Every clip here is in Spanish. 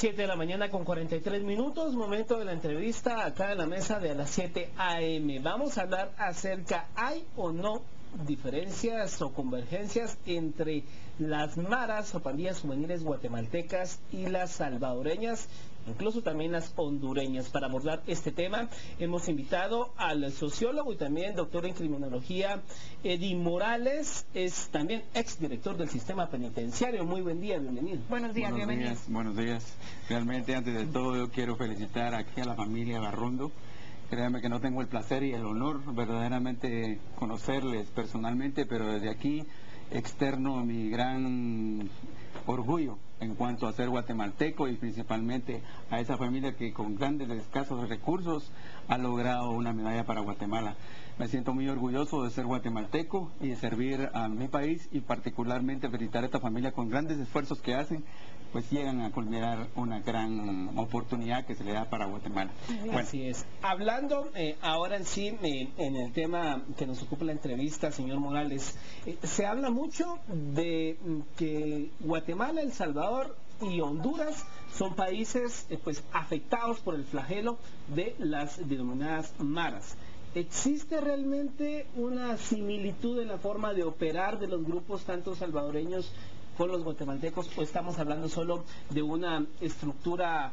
7 de la mañana con 43 minutos, momento de la entrevista acá en la mesa de las 7 a.m. Vamos a hablar acerca, ¿hay o no diferencias o convergencias entre las maras o pandillas juveniles guatemaltecas y las salvadoreñas, incluso también las hondureñas? Para abordar este tema hemos invitado al sociólogo y también doctor en criminología Eddie Morales, es también exdirector del sistema penitenciario. Muy buen día, bienvenido. Buenos días, bienvenido. Buenos días. Realmente, antes de todo, yo quiero felicitar aquí a la familia Barrondo. Créanme que no tengo el placer y el honor verdaderamente conocerles personalmente, pero desde aquí externo mi gran orgullo en cuanto a ser guatemalteco y principalmente a esa familia que con grandes escasos recursos ha logrado una medalla para Guatemala. Me siento muy orgulloso de ser guatemalteco y de servir a mi país, y particularmente felicitar a esta familia con grandes esfuerzos que hacen, pues llegan a culminar una gran oportunidad que se le da para Guatemala. Bueno, así es. Hablando ahora en sí, en el tema que nos ocupa la entrevista, señor Morales, se habla mucho de que Guatemala, El Salvador y Honduras son países pues afectados por el flagelo de las denominadas maras. ¿Existe realmente una similitud en la forma de operar de los grupos tanto salvadoreños con los guatemaltecos, o estamos hablando solo de una estructura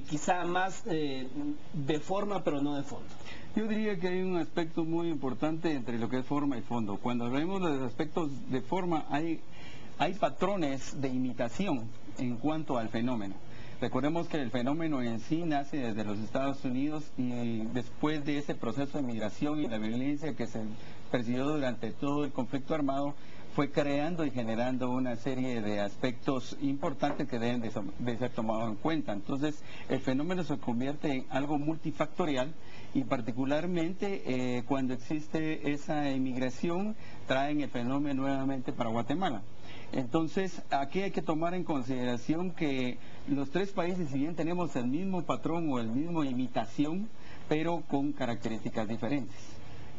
quizá más de forma pero no de fondo? Yo diría que hay un aspecto muy importante entre lo que es forma y fondo. Cuando hablamos de los aspectos de forma, hay patrones de imitación en cuanto al fenómeno. Recordemos que el fenómeno en sí nace desde los Estados Unidos, y después de ese proceso de migración y la violencia que se persiguió durante todo el conflicto armado, fue creando y generando una serie de aspectos importantes que deben de ser tomados en cuenta. Entonces, el fenómeno se convierte en algo multifactorial, y particularmente cuando existe esa inmigración, traen el fenómeno nuevamente para Guatemala. Entonces, aquí hay que tomar en consideración que los tres países, si bien tenemos el mismo patrón o el mismo imitación, pero con características diferentes.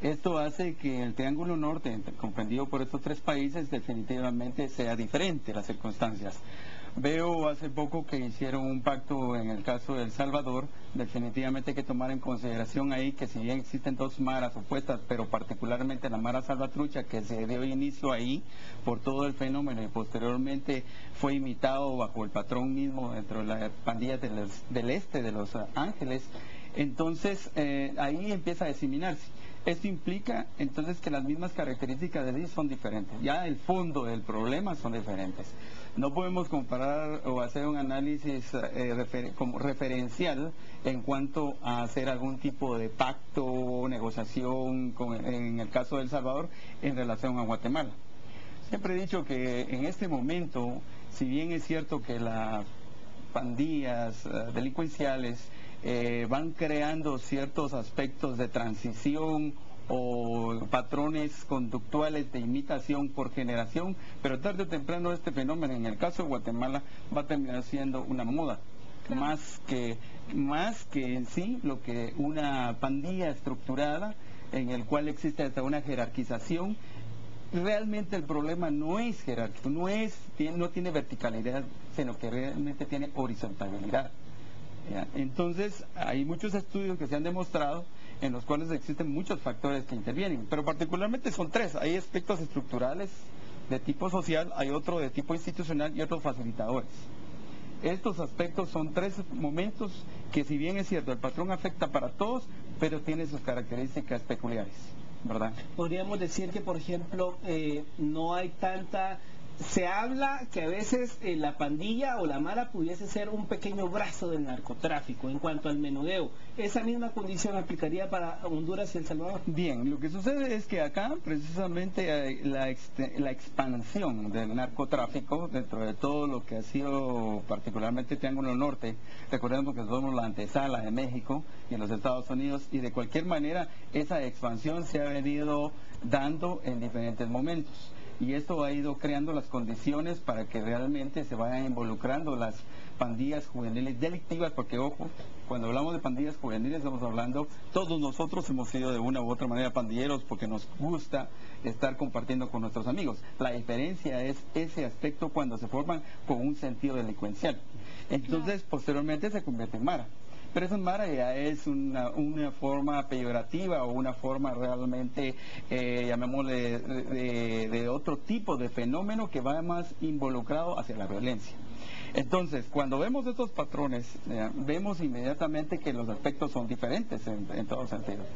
Esto hace que el Triángulo Norte, comprendido por estos tres países, definitivamente sea diferente las circunstancias. Veo hace poco que hicieron un pacto en el caso de El Salvador. Definitivamente hay que tomar en consideración ahí que si bien existen dos maras opuestas, pero particularmente la mara salvatrucha, que se dio inicio ahí por todo el fenómeno y posteriormente fue imitado bajo el patrón mismo dentro de la pandilla del este de Los Ángeles. Entonces ahí empieza a diseminarse. Esto implica entonces que las mismas características de ellos son diferentes. Ya el fondo del problema son diferentes. No podemos comparar o hacer un análisis como referencial en cuanto a hacer algún tipo de pacto o negociación en el caso de El Salvador en relación a Guatemala. Siempre he dicho que en este momento, si bien es cierto que las pandillas delincuenciales van creando ciertos aspectos de transición o patrones conductuales de imitación por generación, pero tarde o temprano este fenómeno, en el caso de Guatemala, va a terminar siendo una moda, claro. más que en sí lo que una pandilla estructurada en el cual existe hasta una jerarquización. Realmente el problema no es jerárquico, no tiene verticalidad, sino que realmente tiene horizontalidad. Entonces, hay muchos estudios que se han demostrado en los cuales existen muchos factores que intervienen, pero particularmente son tres. Hay aspectos estructurales de tipo social, hay otro de tipo institucional y otros facilitadores. Estos aspectos son tres momentos que, si bien es cierto, el patrón afecta para todos, pero tiene sus características peculiares, ¿verdad? Podríamos decir que, por ejemplo, no hay tanta... Se habla que a veces la pandilla o la mara pudiese ser un pequeño brazo del narcotráfico en cuanto al menudeo. ¿Esa misma condición aplicaría para Honduras y El Salvador? Bien, lo que sucede es que acá precisamente la expansión del narcotráfico dentro de todo lo que ha sido particularmente Triángulo Norte, recordemos que somos la antesala de México y en los Estados Unidos, y de cualquier manera esa expansión se ha venido dando en diferentes momentos. Y esto ha ido creando las condiciones para que realmente se vayan involucrando las pandillas juveniles delictivas, porque ojo, cuando hablamos de pandillas juveniles estamos hablando, todos nosotros hemos sido de una u otra manera pandilleros porque nos gusta estar compartiendo con nuestros amigos. La diferencia es ese aspecto cuando se forman con un sentido delincuencial. Entonces, posteriormente se convierte en mara. Pero esa mara ya es una forma peyorativa o una forma realmente, llamémosle, de otro tipo de fenómeno que va más involucrado hacia la violencia. Entonces, cuando vemos estos patrones, vemos inmediatamente que los aspectos son diferentes en todos sentidos.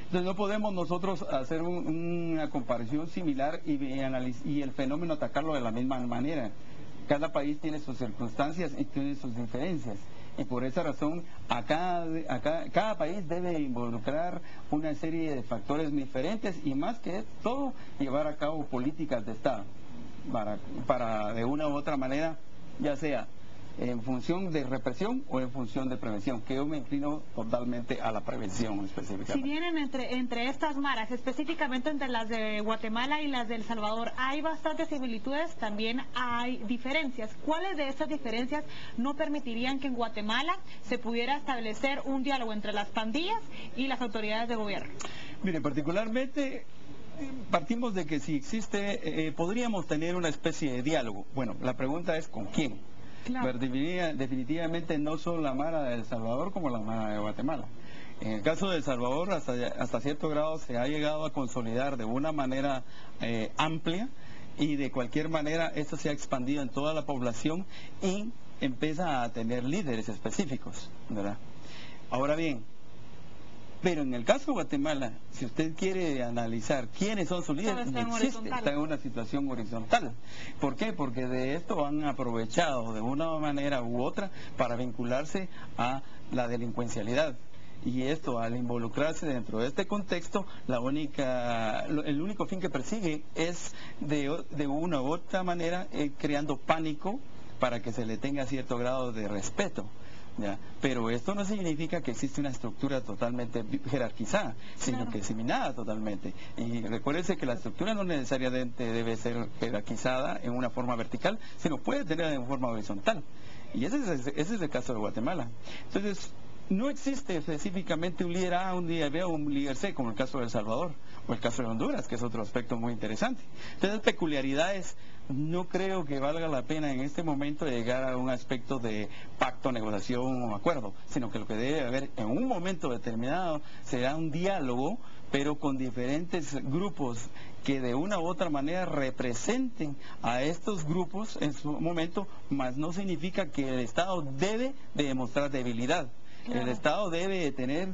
Entonces no podemos nosotros hacer una comparación similar y el fenómeno atacarlo de la misma manera. Cada país tiene sus circunstancias y tiene sus diferencias. Y por esa razón, cada país debe involucrar una serie de factores diferentes y más que todo, llevar a cabo políticas de Estado para de una u otra manera, ya sea en función de represión o en función de prevención, que yo me inclino totalmente a la prevención específicamente. Si vienen entre estas maras, específicamente entre las de Guatemala y las de El Salvador, hay bastantes similitudes, también hay diferencias. ¿Cuáles de estas diferencias no permitirían que en Guatemala se pudiera establecer un diálogo entre las pandillas y las autoridades de gobierno? Mire, particularmente partimos de que si existe, podríamos tener una especie de diálogo. Bueno, la pregunta es ¿con quién? Claro. Definitivamente no solo la mara de El Salvador como la mara de Guatemala. En el caso de El Salvador, hasta cierto grado se ha llegado a consolidar de una manera amplia y de cualquier manera esto se ha expandido en toda la población y empieza a tener líderes específicos, ¿verdad? Ahora bien, pero en el caso de Guatemala, si usted quiere analizar quiénes son sus líderes, no existe, está en una situación horizontal. ¿Por qué? Porque de esto han aprovechado de una manera u otra para vincularse a la delincuencialidad. Y esto, al involucrarse dentro de este contexto, el único fin que persigue es de una u otra manera creando pánico para que se le tenga cierto grado de respeto. ¿Ya? Pero esto no significa que existe una estructura totalmente jerarquizada, sino que es diseminada totalmente. Y recuérdense que la estructura no necesariamente debe ser jerarquizada en una forma vertical, sino puede tener en forma horizontal. Y ese es el caso de Guatemala. Entonces, no existe específicamente un líder A, un líder B o un líder C, como el caso de El Salvador o el caso de Honduras, que es otro aspecto muy interesante. Entonces, peculiaridades, no creo que valga la pena en este momento llegar a un aspecto de pacto, negociación o acuerdo, sino que lo que debe haber en un momento determinado será un diálogo, pero con diferentes grupos que de una u otra manera representen a estos grupos en su momento, mas no significa que el Estado debe de demostrar debilidad. Claro. El Estado debe de tener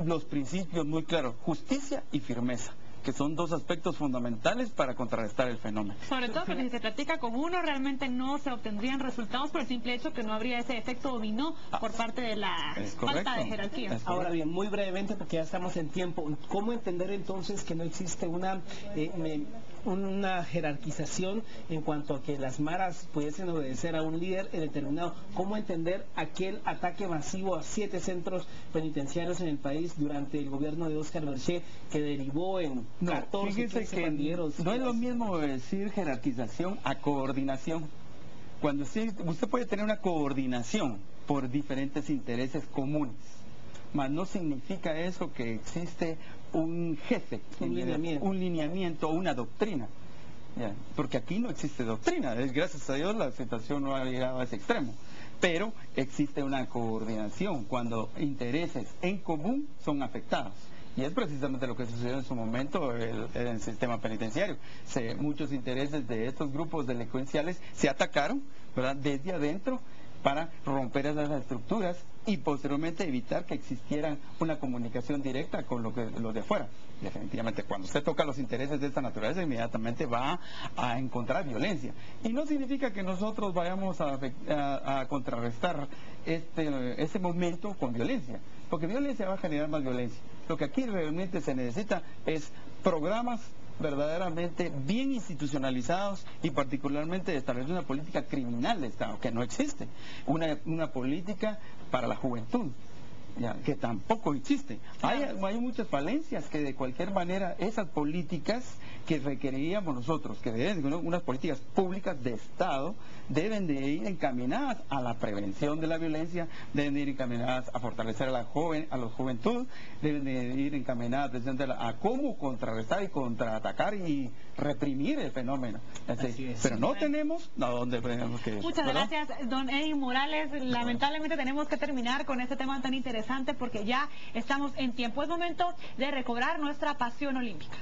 los principios muy claros, justicia y firmeza, que son dos aspectos fundamentales para contrarrestar el fenómeno. Sobre todo porque si se practica con uno, realmente no se obtendrían resultados por el simple hecho que no habría ese efecto dominó por parte de la falta de jerarquía. Ahora bien, muy brevemente, porque ya estamos en tiempo, ¿cómo entender entonces que no existe una jerarquización en cuanto a que las maras pudiesen obedecer a un líder determinado? ¿Cómo entender aquel ataque masivo a 7 centros penitenciarios en el país durante el gobierno de Óscar Berché, que derivó en 14, 15 pandilleros? No es lo mismo decir jerarquización a coordinación. Cuando usted puede tener una coordinación por diferentes intereses comunes, mas no significa eso que existe un jefe, un lineamiento o una doctrina. ¿Ya? Porque aquí no existe doctrina, gracias a Dios la situación no ha llegado a ese extremo, pero existe una coordinación cuando intereses en común son afectados. Y es precisamente lo que sucedió en su momento en el sistema penitenciario. Muchos intereses de estos grupos delincuenciales se atacaron, ¿verdad?, desde adentro para romper esas estructuras y posteriormente evitar que existiera una comunicación directa con los de afuera. Definitivamente, cuando usted toca los intereses de esta naturaleza, inmediatamente va a encontrar violencia. Y no significa que nosotros vayamos a contrarrestar ese momento con violencia, porque violencia va a generar más violencia. Lo que aquí realmente se necesita es programas verdaderamente bien institucionalizados y particularmente establecer una política criminal de Estado, que no existe, una política para la juventud, ya, que tampoco existe. Hay muchas falencias que de cualquier manera esas políticas que requeriríamos nosotros, que deben, unas políticas públicas de Estado, deben de ir encaminadas a la prevención de la violencia, deben de ir encaminadas a fortalecer a la juventud, deben de ir encaminadas a cómo contrarrestar y contraatacar y reprimir el fenómeno. Pero no tenemos a dónde tenemos que ir. Muchas gracias, don Eddie Morales. Lamentablemente tenemos que terminar con este tema tan interesante porque ya estamos en tiempo. Es momento de recobrar nuestra pasión olímpica.